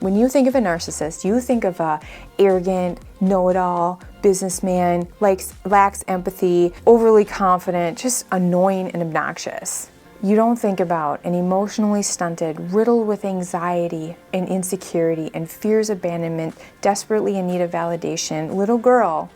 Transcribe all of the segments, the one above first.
When you think of a narcissist, you think of a arrogant, know-it-all, businessman, lacks empathy, overly confident, just annoying and obnoxious. You don't think about an emotionally stunted, riddled with anxiety and insecurity and fears of abandonment, desperately in need of validation, little girl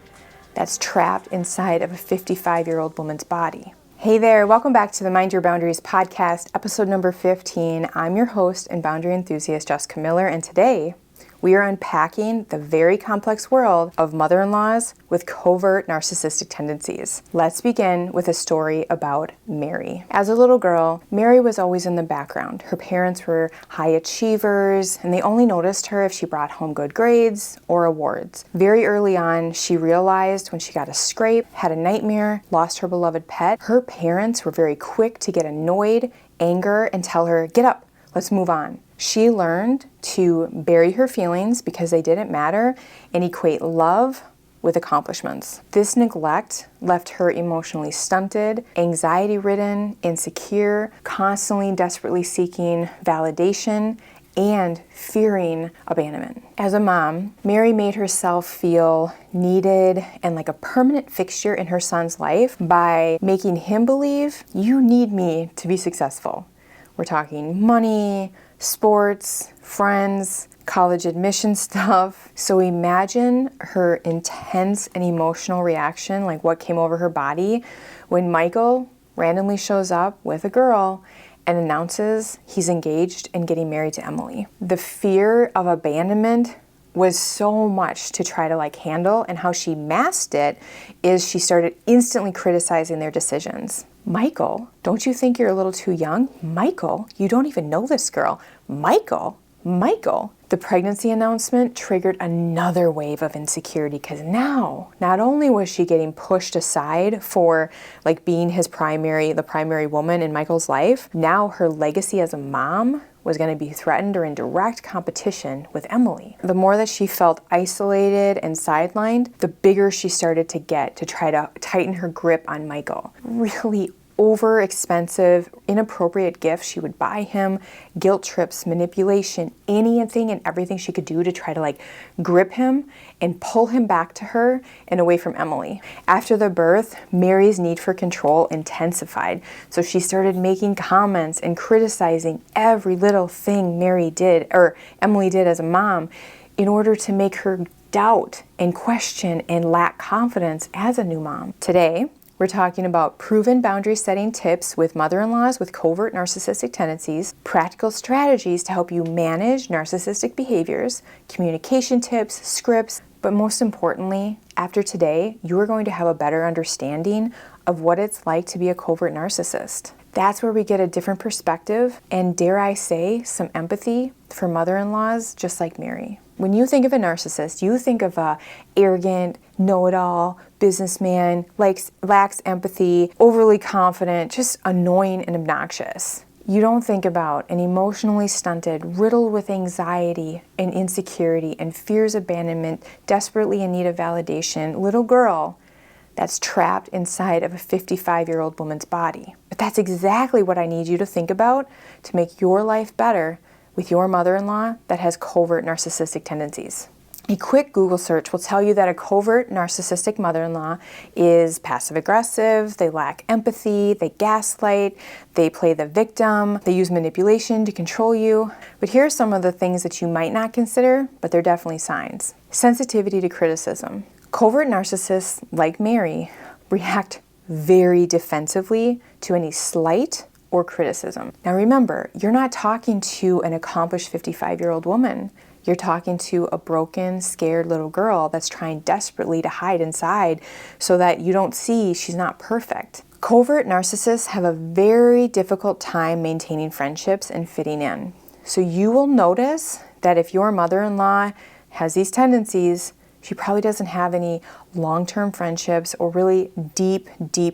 that's trapped inside of a 55-year-old woman's body. Hey there, welcome back to the Mind Your Boundaries podcast, episode number 15. I'm your host and boundary enthusiast, Jessica Miller, and today we are unpacking the very complex world of mother-in-laws with covert narcissistic tendencies. Let's begin with a story about Mary. As a little girl, Mary was always in the background. Her parents were high achievers, and they only noticed her if she brought home good grades or awards. Very early on, she realized when she got a scrape, had a nightmare, lost her beloved pet, her parents were very quick to get annoyed, anger, and tell her, "Get up, let's move on." She learned to bury her feelings because they didn't matter and equate love with accomplishments. This neglect left her emotionally stunted, anxiety-ridden, insecure, constantly desperately seeking validation and fearing abandonment. As a mom, Mary made herself feel needed and like a permanent fixture in her son's life by making him believe, "You need me to be successful." We're talking money, sports, friends, college admission stuff. So imagine her intense and emotional reaction, like what came over her body when Michael randomly shows up with a girl and announces he's engaged and getting married to Emily. The fear of abandonment was so much to try to handle, and how she masked it is she started instantly criticizing their decisions. "Michael, don't you think you're a little too young? Michael, you don't even know this girl. Michael." The pregnancy announcement triggered another wave of insecurity because now, not only was she getting pushed aside for being the primary woman in Michael's life, now her legacy as a mom was going to be threatened or in direct competition with Emily. The more that she felt isolated and sidelined, the bigger she started to get to try to tighten her grip on Michael. Really over expensive, inappropriate gifts she would buy him, guilt trips, manipulation, anything and everything she could do to try to grip him and pull him back to her and away from Emily. After the birth, Mary's need for control intensified. So she started making comments and criticizing every little thing Emily did as a mom in order to make her doubt and question and lack confidence as a new mom. Today, we're talking about proven boundary setting tips with mother-in-laws with covert narcissistic tendencies, practical strategies to help you manage narcissistic behaviors, communication tips, scripts, but most importantly, after today, you are going to have a better understanding of what it's like to be a covert narcissist. That's where we get a different perspective and, dare I say, some empathy for mother-in-laws just like Mary. When you think of a narcissist, you think of a arrogant, know-it-all, businessman, lacks empathy, overly confident, just annoying and obnoxious. You don't think about an emotionally stunted, riddled with anxiety and insecurity and fears of abandonment, desperately in need of validation, little girl that's trapped inside of a 55-year-old woman's body. But that's exactly what I need you to think about to make your life better with your mother-in-law that has covert narcissistic tendencies. A quick Google search will tell you that a covert narcissistic mother-in-law is passive-aggressive, they lack empathy, they gaslight, they play the victim, they use manipulation to control you. But here are some of the things that you might not consider, but they're definitely signs. Sensitivity to criticism. Covert narcissists, like Mary, react very defensively to any slight or criticism. Now remember, you're not talking to an accomplished 55-year-old woman. You're talking to a broken, scared little girl that's trying desperately to hide inside so that you don't see she's not perfect. Covert narcissists have a very difficult time maintaining friendships and fitting in. So you will notice that if your mother-in-law has these tendencies, she probably doesn't have any long-term friendships or really deep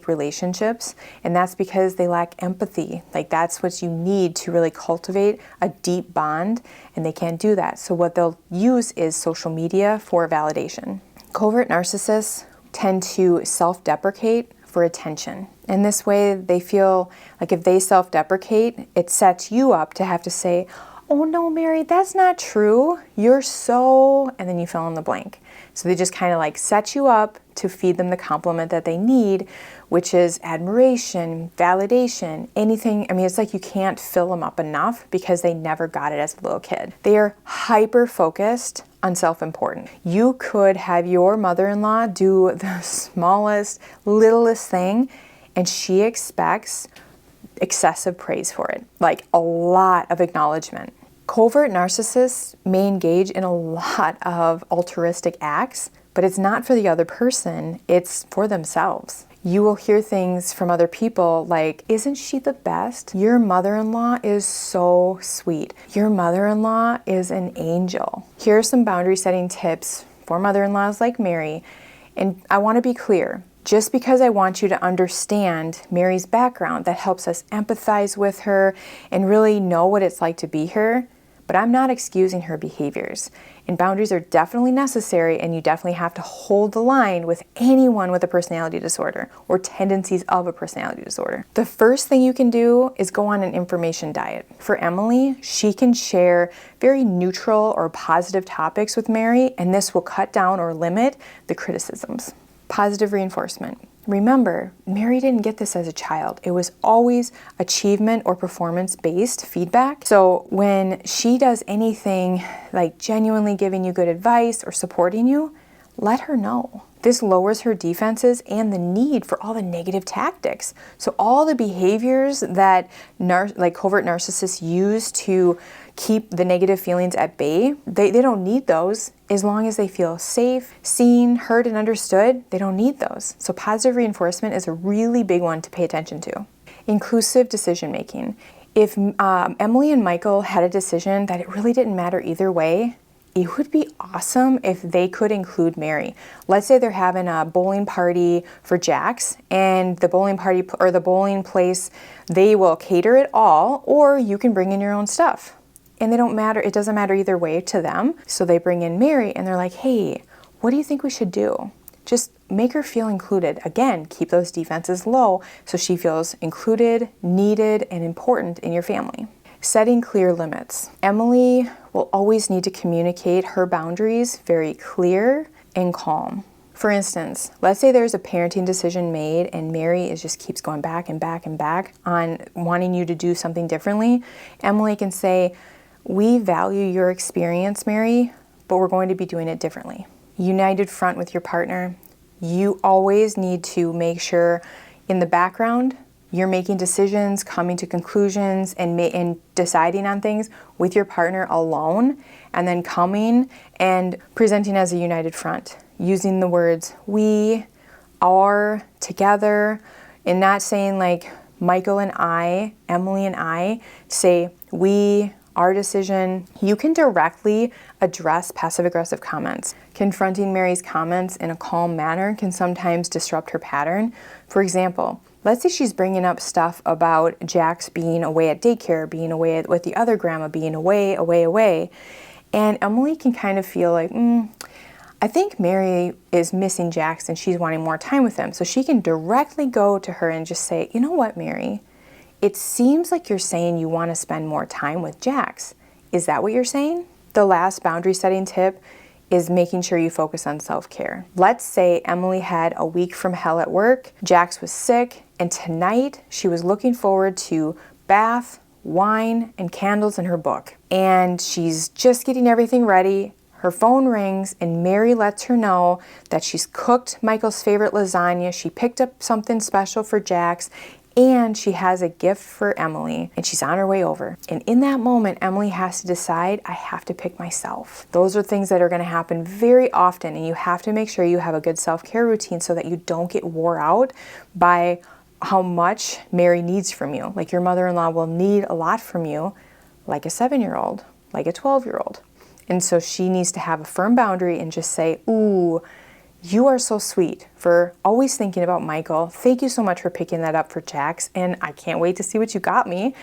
relationships. And that's because they lack empathy. That's what you need to really cultivate a deep bond, and they can't do that. So what they'll use is social media for validation. Covert narcissists tend to self-deprecate for attention. In this way, they feel like if they self-deprecate, it sets you up to have to say, oh no, Mary, that's not true. You're so, and then you fill in the blank. So they just kind of like set you up to feed them the compliment that they need, which is admiration, validation, anything. I mean, it's like you can't fill them up enough because they never got it as a little kid. They are hyper focused on self-important. You could have your mother-in-law do the smallest, littlest thing, and she expects excessive praise for it, like a lot of acknowledgement. Covert narcissists may engage in a lot of altruistic acts, but it's not for the other person, it's for themselves. You will hear things from other people like, isn't she the best? Your mother-in-law is so sweet. Your mother-in-law is an angel. Here are some boundary setting tips for mother-in-laws like Mary. And I want to be clear, just because I want you to understand Mary's background, that helps us empathize with her and really know what it's like to be her, but I'm not excusing her behaviors. And boundaries are definitely necessary, and you definitely have to hold the line with anyone with a personality disorder or tendencies of a personality disorder. The first thing you can do is go on an information diet. For Emily, she can share very neutral or positive topics with Mary, and this will cut down or limit the criticisms. Positive reinforcement. Remember, Mary didn't get this as a child. It was always achievement or performance-based feedback. So when she does anything like genuinely giving you good advice or supporting you, let her know. This lowers her defenses and the need for all the negative tactics. So all the behaviors that covert narcissists use to keep the negative feelings at bay, they don't need those. As long as they feel safe, seen, heard, and understood, they don't need those. So positive reinforcement is a really big one to pay attention to. Inclusive decision making. If Emily and Michael had a decision that it really didn't matter either way, it would be awesome if they could include Mary. Let's say they're having a bowling party for Jax, and the bowling party or the bowling place, they will cater it all, or you can bring in your own stuff. And it doesn't matter either way to them. So they bring in Mary and they're like, hey, what do you think we should do? Just make her feel included. Again, keep those defenses low so she feels included, needed, and important in your family. Setting clear limits. Emily will always need to communicate her boundaries very clear and calm. For instance, let's say there's a parenting decision made and Mary just keeps going back and back and back on wanting you to do something differently. Emily can say, we value your experience, Mary, but we're going to be doing it differently. United front with your partner. You always need to make sure in the background you're making decisions, coming to conclusions, and deciding on things with your partner alone, and then coming and presenting as a united front, using the words we, our, together, and not saying like Michael and I, Emily and I, say we, our decision. You can directly address passive-aggressive comments. Confronting Mary's comments in a calm manner can sometimes disrupt her pattern. For example, let's say she's bringing up stuff about Jax being away at daycare, being away with the other grandma, being away. And Emily can kind of feel like, I think Mary is missing Jax and she's wanting more time with him. So she can directly go to her and just say, you know what, Mary? It seems like you're saying you want to spend more time with Jax. Is that what you're saying? The last boundary setting tip is making sure you focus on self-care. Let's say Emily had a week from hell at work, Jax was sick, and tonight she was looking forward to bath, wine, and candles in her book. And she's just getting everything ready. Her phone rings and Mary lets her know that she's cooked Michael's favorite lasagna. She picked up something special for Jax, and she has a gift for Emily, and she's on her way over. And in that moment, Emily has to decide, I have to pick myself. Those are things that are going to happen very often, and you have to make sure you have a good self-care routine so that you don't get wore out by how much Mary needs from you. Like your mother-in-law will need a lot from you, like a 7-year-old, like a 12-year-old. And so she needs to have a firm boundary and just say, ooh, you are so sweet for always thinking about Michael. Thank you so much for picking that up for Jax, and I can't wait to see what you got me.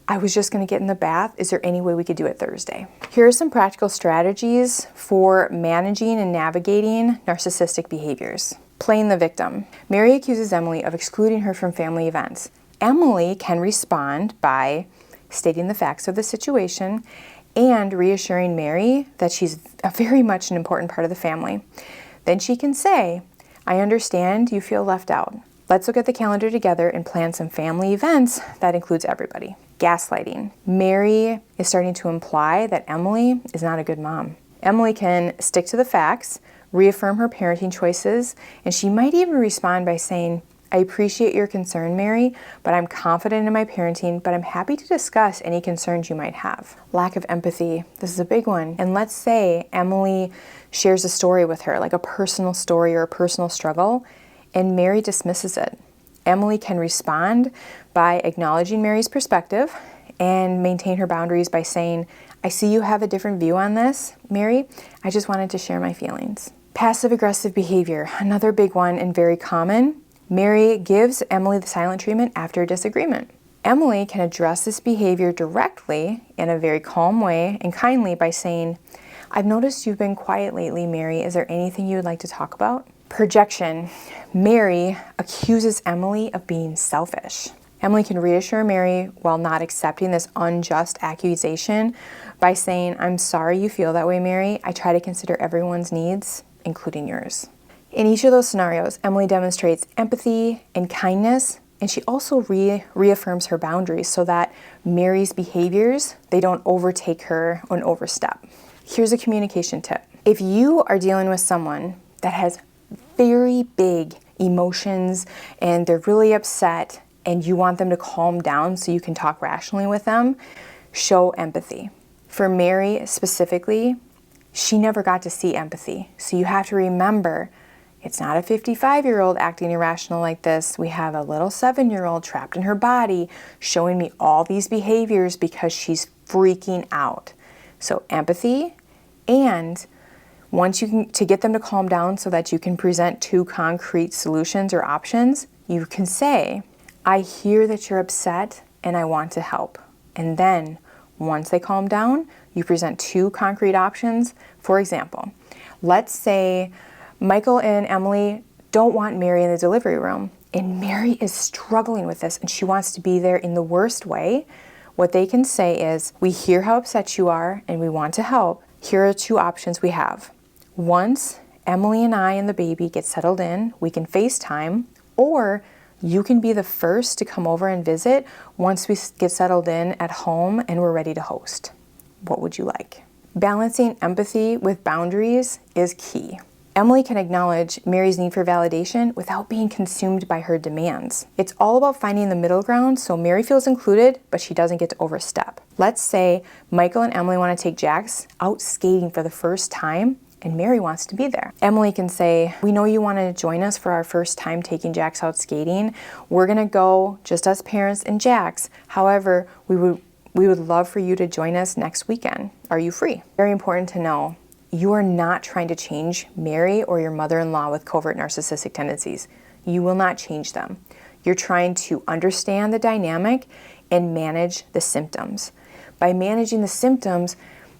I was just going to get in the bath. Is there any way we could do it Thursday? Here are some practical strategies for managing and navigating narcissistic behaviors. Playing the victim. Mary accuses Emily of excluding her from family events. Emily can respond by stating the facts of the situation, and reassuring Mary that she's very much an important part of the family. Then she can say, I understand you feel left out. Let's look at the calendar together and plan some family events that includes everybody. Gaslighting. Mary is starting to imply that Emily is not a good mom. Emily can stick to the facts, reaffirm her parenting choices, and she might even respond by saying, I appreciate your concern, Mary, but I'm confident in my parenting, but I'm happy to discuss any concerns you might have. Lack of empathy. This is a big one. And let's say Emily shares a story with her, like a personal story or a personal struggle, and Mary dismisses it. Emily can respond by acknowledging Mary's perspective and maintain her boundaries by saying, I see you have a different view on this, Mary. I just wanted to share my feelings. Passive-aggressive behavior, another big one and very common. Mary gives Emily the silent treatment after a disagreement. Emily can address this behavior directly in a very calm way and kindly by saying, I've noticed you've been quiet lately, Mary. Is there anything you would like to talk about? Projection. Mary accuses Emily of being selfish. Emily can reassure Mary while not accepting this unjust accusation by saying, I'm sorry you feel that way, Mary. I try to consider everyone's needs, including yours. In each of those scenarios, Emily demonstrates empathy and kindness, and she also reaffirms her boundaries so that Mary's behaviors, they don't overtake her and overstep. Here's a communication tip. If you are dealing with someone that has very big emotions and they're really upset and you want them to calm down so you can talk rationally with them, show empathy. For Mary specifically, she never got to see empathy. So you have to remember, it's not a 55-year-old acting irrational like this. We have a little 7-year-old trapped in her body showing me all these behaviors because she's freaking out. So empathy, and once to get them to calm down so that you can present 2 concrete solutions or options, you can say, I hear that you're upset and I want to help. And then once they calm down, you present 2 concrete options. For example, let's say Michael and Emily don't want Mary in the delivery room, and Mary is struggling with this and she wants to be there in the worst way. What they can say is, we hear how upset you are and we want to help. Here are 2 options we have. Once Emily and I and the baby get settled in, we can FaceTime, or you can be the first to come over and visit once we get settled in at home and we're ready to host. What would you like? Balancing empathy with boundaries is key. Emily can acknowledge Mary's need for validation without being consumed by her demands. It's all about finding the middle ground so Mary feels included, but she doesn't get to overstep. Let's say Michael and Emily want to take Jax out skating for the first time, and Mary wants to be there. Emily can say, we know you want to join us for our first time taking Jax out skating. We're going to go, just us parents and Jax. However, we would love for you to join us next weekend. Are you free? Very important to know. You are not trying to change Mary or your mother-in-law with covert narcissistic tendencies. You will not change them. You're trying to understand the dynamic and manage the symptoms. By managing the symptoms,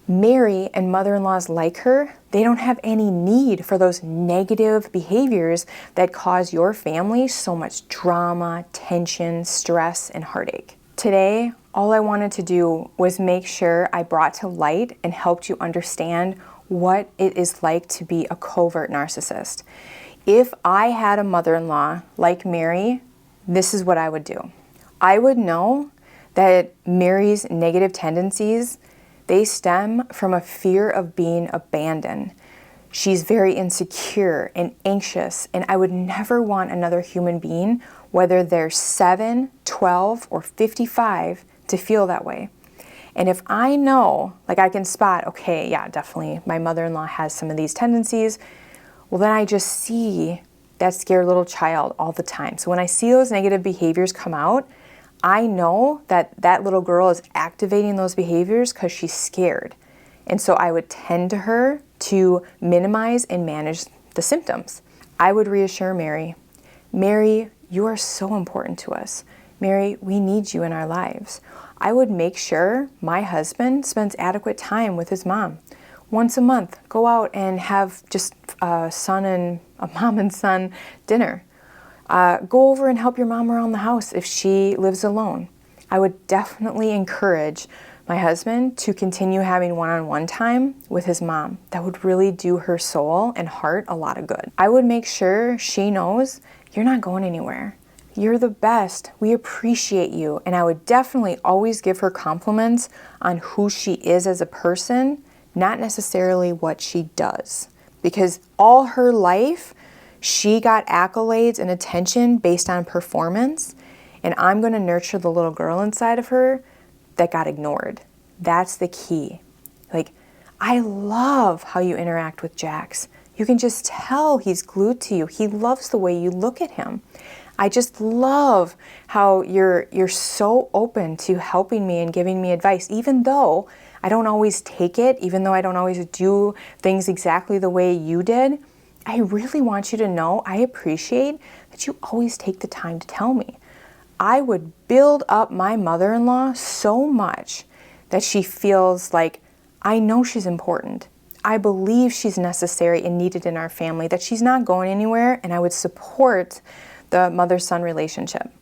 Mary and mother-in-laws like her, they don't have any need for those negative behaviors that cause your family so much drama, tension, stress, and heartache. Today, all I wanted to do was make sure I brought to light and helped you understand what it is like to be a covert narcissist. If I had a mother-in-law like Mary, this is what I would do. I would know that Mary's negative tendencies, they stem from a fear of being abandoned. She's very insecure and anxious, and I would never want another human being, whether they're 7, 12, or 55, to feel that way. And if I know, like I can spot, okay, yeah, definitely my mother-in-law has some of these tendencies, well, then I just see that scared little child all the time. So when I see those negative behaviors come out, I know that that little girl is activating those behaviors because she's scared. And so I would tend to her to minimize and manage the symptoms. I would reassure Mary, Mary, you are so important to us. Mary, we need you in our lives. I would make sure my husband spends adequate time with his mom. Once a month, go out and have just a mom and son dinner. Go over and help your mom around the house if she lives alone. I would definitely encourage my husband to continue having one-on-one time with his mom. That would really do her soul and heart a lot of good. I would make sure she knows you're not going anywhere. You're the best. We appreciate you. And I would definitely always give her compliments on who she is as a person, not necessarily what she does. Because all her life, she got accolades and attention based on performance. And I'm going to nurture the little girl inside of her that got ignored. That's the key. Like, I love how you interact with Jax. You can just tell he's glued to you. He loves the way you look at him. I just love how you're so open to helping me and giving me advice, even though I don't always take it, even though I don't always do things exactly the way you did. I really want you to know I appreciate that you always take the time to tell me. I would build up my mother-in-law so much that she feels like I know she's important. I believe she's necessary and needed in our family, that she's not going anywhere, and I would support the mother-son relationship.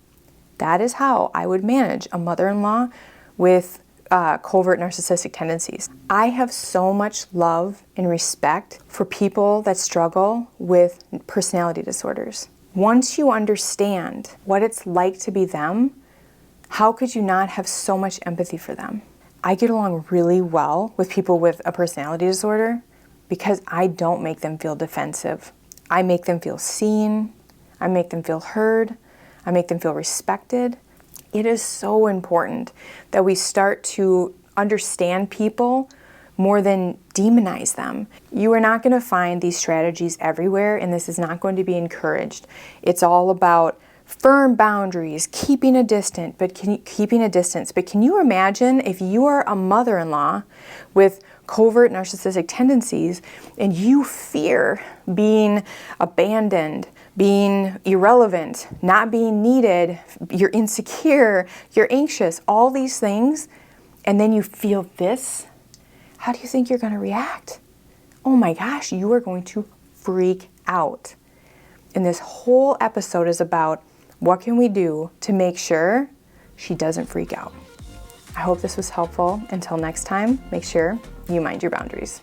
That is how I would manage a mother-in-law with covert narcissistic tendencies. I have so much love and respect for people that struggle with personality disorders. Once you understand what it's like to be them, how could you not have so much empathy for them? I get along really well with people with a personality disorder because I don't make them feel defensive. I make them feel seen. I make them feel heard. I make them feel respected. It is so important that we start to understand people more than demonize them. You are not going to find these strategies everywhere, and this is not going to be encouraged. It's all about firm boundaries, keeping a distance. But can you imagine if you are a mother-in-law with covert narcissistic tendencies and you fear being abandoned, being irrelevant, not being needed, you're insecure, you're anxious, all these things, and then you feel this? How do you think you're going to react? Oh my gosh, you are going to freak out. And this whole episode is about what can we do to make sure she doesn't freak out. I hope this was helpful. Until next time, make sure you mind your boundaries.